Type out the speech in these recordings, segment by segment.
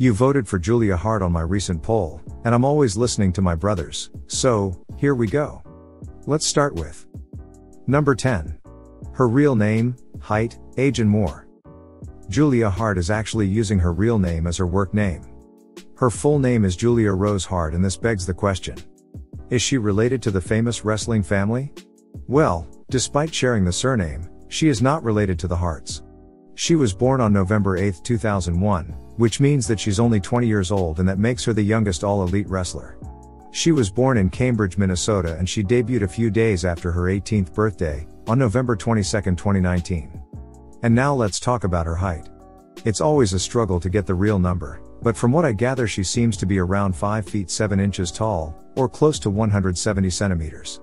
You voted for Julia Hart on my recent poll, and I'm always listening to my brothers, so, here we go. Let's start with Number 10. Her real name, height, age and more. Julia Hart is actually using her real name as her work name. Her full name is Julia Rose Hart, and this begs the question. Is she related to the famous wrestling family? Well, despite sharing the surname, she is not related to the Harts. She was born on November 8, 2001, which means that she's only 20 years old, and that makes her the youngest all-elite wrestler. She was born in Cambridge, Minnesota, and she debuted a few days after her 18th birthday, on November 22, 2019. And now let's talk about her height. It's always a struggle to get the real number, but from what I gather she seems to be around 5 feet 7 inches tall, or close to 170 centimeters.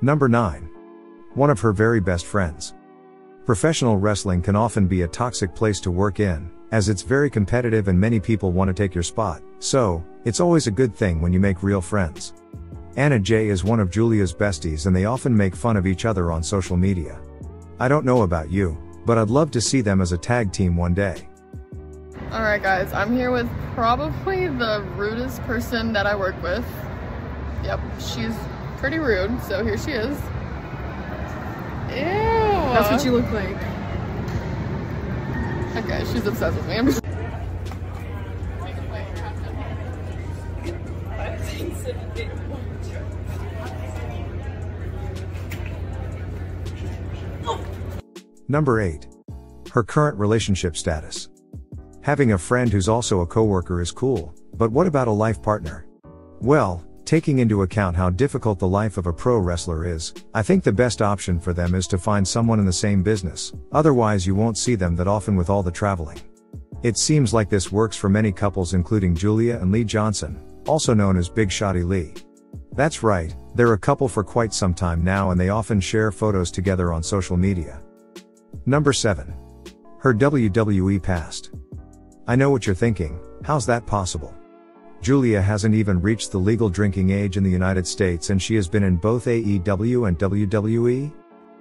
Number 9. One of her very best friends. Professional wrestling can often be a toxic place to work in, as it's very competitive and many people want to take your spot, so, it's always a good thing when you make real friends. Anna Jay is one of Julia's besties, and they often make fun of each other on social media. I don't know about you, but I'd love to see them as a tag team one day. Alright guys, I'm here with probably the rudest person that I work with. Yep, she's pretty rude, so here she is. Ew! That's what you look like. Okay, she's obsessed with me. Number 8. Her current relationship status. Having a friend who's also a coworker is cool, but what about a life partner? Well, taking into account how difficult the life of a pro wrestler is, I think the best option for them is to find someone in the same business, otherwise you won't see them that often with all the traveling. It seems like this works for many couples, including Julia and Lee Johnson, also known as Big Shotty Lee. That's right, they're a couple for quite some time now, and they often share photos together on social media. Number 7. Her WWE past. I know what you're thinking, how's that possible? Julia hasn't even reached the legal drinking age in the United States, and she has been in both AEW and WWE?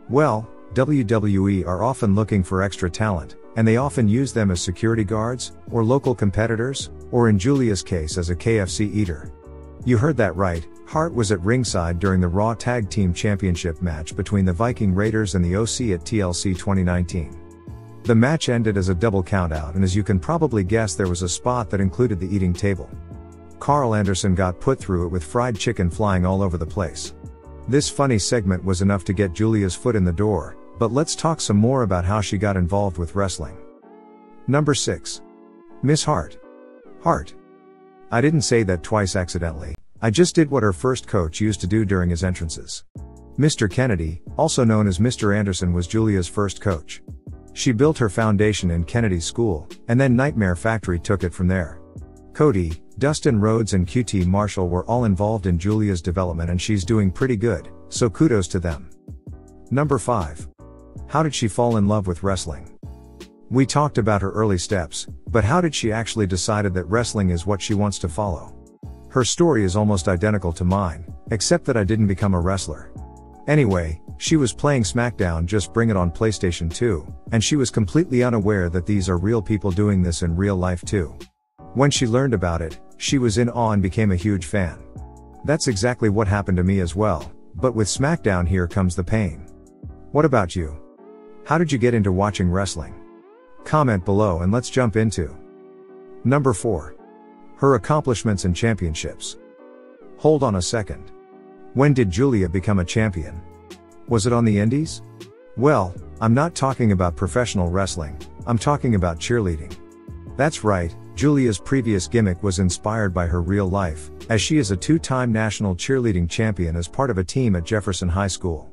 Well, WWE are often looking for extra talent, and they often use them as security guards, or local competitors, or in Julia's case as a KFC eater. You heard that right, Hart was at ringside during the Raw Tag Team Championship match between the Viking Raiders and the OC at TLC 2019. The match ended as a double countout, and as you can probably guess, there was a spot that included the eating table. Carl Anderson got put through it with fried chicken flying all over the place. This funny segment was enough to get Julia's foot in the door, but let's talk some more about how she got involved with wrestling. Number 6. Miss Hart. Hart. I didn't say that twice accidentally, I just did what her first coach used to do during his entrances. Mr. Kennedy, also known as Mr. Anderson, was Julia's first coach. She built her foundation in Kennedyyyy school, and then Nightmare Factory took it from there. Cody, Dustin Rhodes and QT Marshall were all involved in Julia's development, and she's doing pretty good, so kudos to them. Number 5. How did she fall in love with wrestling? We talked about her early steps, but how did she actually decide that wrestling is what she wants to follow? Her story is almost identical to mine, except that I didn't become a wrestler. Anyway, she was playing SmackDown Just Bring It on PlayStation 2, and she was completely unaware that these are real people doing this in real life too. When she learned about it, she was in awe and became a huge fan. That's exactly what happened to me as well, but with SmackDown here comes the pain. What about you? How did you get into watching wrestling? Comment below and let's jump into Number 4. Her accomplishments and championships. Hold on a second. When did Julia become a champion? Was it on the Indies? Well, I'm not talking about professional wrestling, I'm talking about cheerleading. That's right, Julia's previous gimmick was inspired by her real life, as she is a 2-time national cheerleading champion as part of a team at Jefferson High School.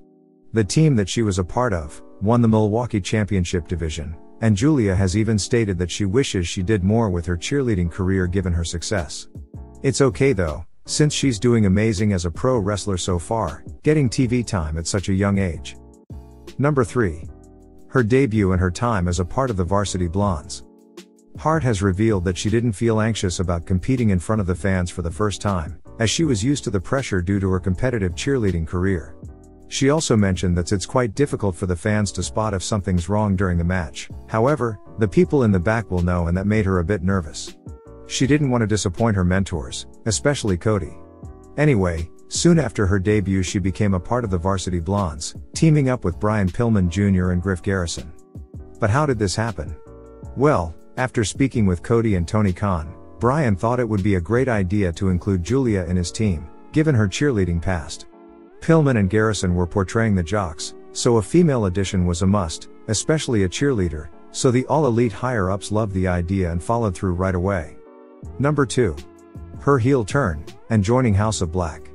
The team that she was a part of won the Milwaukee Championship Division, and Julia has even stated that she wishes she did more with her cheerleading career given her success. It's okay though, since she's doing amazing as a pro wrestler so far, getting TV time at such a young age. Number 3. Her debut and her time as a part of the Varsity Blondes. Hart has revealed that she didn't feel anxious about competing in front of the fans for the first time, as she was used to the pressure due to her competitive cheerleading career. She also mentioned that it's quite difficult for the fans to spot if something's wrong during the match. However, the people in the back will know, and that made her a bit nervous. She didn't want to disappoint her mentors, especially Cody. Anyway, soon after her debut she became a part of the Varsity Blondes, teaming up with Brian Pillman Jr. and Griff Garrison. But how did this happen? Well, after speaking with Cody and Tony Khan, Brian thought it would be a great idea to include Julia in his team, given her cheerleading past. Pillman and Garrison were portraying the jocks, so a female addition was a must, especially a cheerleader, so the all-elite higher-ups loved the idea and followed through right away. Number 2. Her heel turn, and joining House of Black.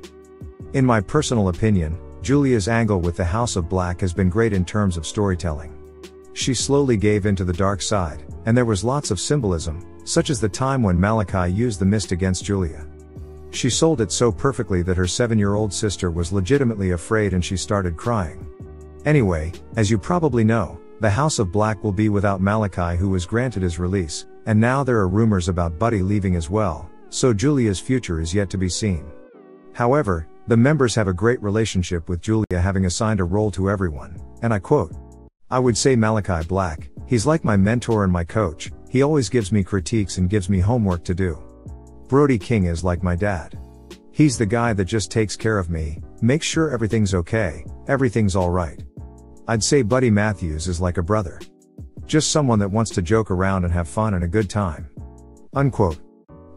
In my personal opinion, Julia's angle with the House of Black has been great in terms of storytelling. She slowly gave into the dark side, and there was lots of symbolism, such as the time when Malachi used the mist against Julia. She sold it so perfectly that her 7-year-old sister was legitimately afraid and she started crying. Anyway, as you probably know, the House of Black will be without Malachi, who was granted his release, and now there are rumors about Buddy leaving as well, so Julia's future is yet to be seen. However, the members have a great relationship, with Julia having assigned a role to everyone, and I quote, "I would say Malachi Black, he's like my mentor and my coach, he always gives me critiques and gives me homework to do. Brody King is like my dad. He's the guy that just takes care of me, makes sure everything's okay, everything's alright. I'd say Buddy Matthews is like a brother. Just someone that wants to joke around and have fun and a good time." Unquote.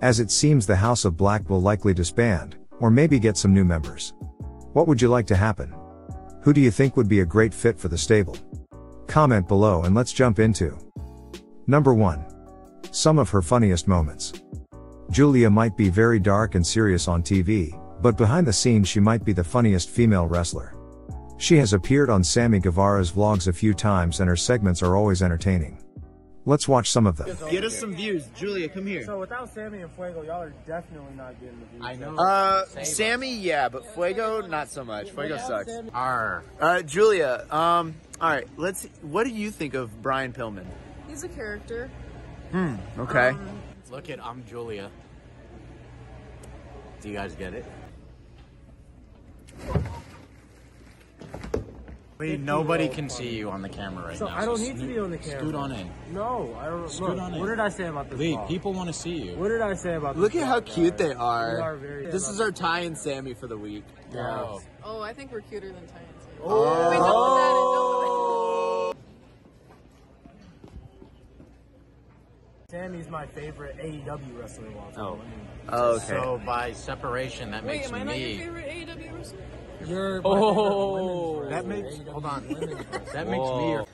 As it seems the House of Black will likely disband, or maybe get some new members. What would you like to happen? Who do you think would be a great fit for the stable? Comment below and let's jump into Number 1. Some of her funniest moments. Julia might be very dark and serious on TV, but behind the scenes she might be the funniest female wrestler. She has appeared on Sammy Guevara's vlogs a few times and her segments are always entertaining. Let's watch some of them. Get us some views. Julia, come here. So without Sammy and Fuego, y'all are definitely not getting the views. I know. Sammy, yeah, but Fuego, not so much. Fuego sucks. Julia, all right, what do you think of Brian Pillman? He's a character. Okay. Look at I'm Julia. Do you guys get it? Wait, nobody can see you on the camera right now. I don't need to be on the camera. Scoot on in. No, I don't. Scoot on in. What did I say about this? Lee, vlog? people want to see you. What did I say about this? Look at how vlog, cute guys? they are. They are very. This is our Ty and Sammy for the week. Wow. Oh, I think we're cuter than Ty and Sammy. Oh. Wait, no, Sammy's my favorite AEW wrestler of all time. Oh. I mean, Oh, okay. So by separation, that Wait, makes am I not your me. favorite AEW wrestler? you're Oh. That makes. AEW Hold on. women's wrestler. That makes me your.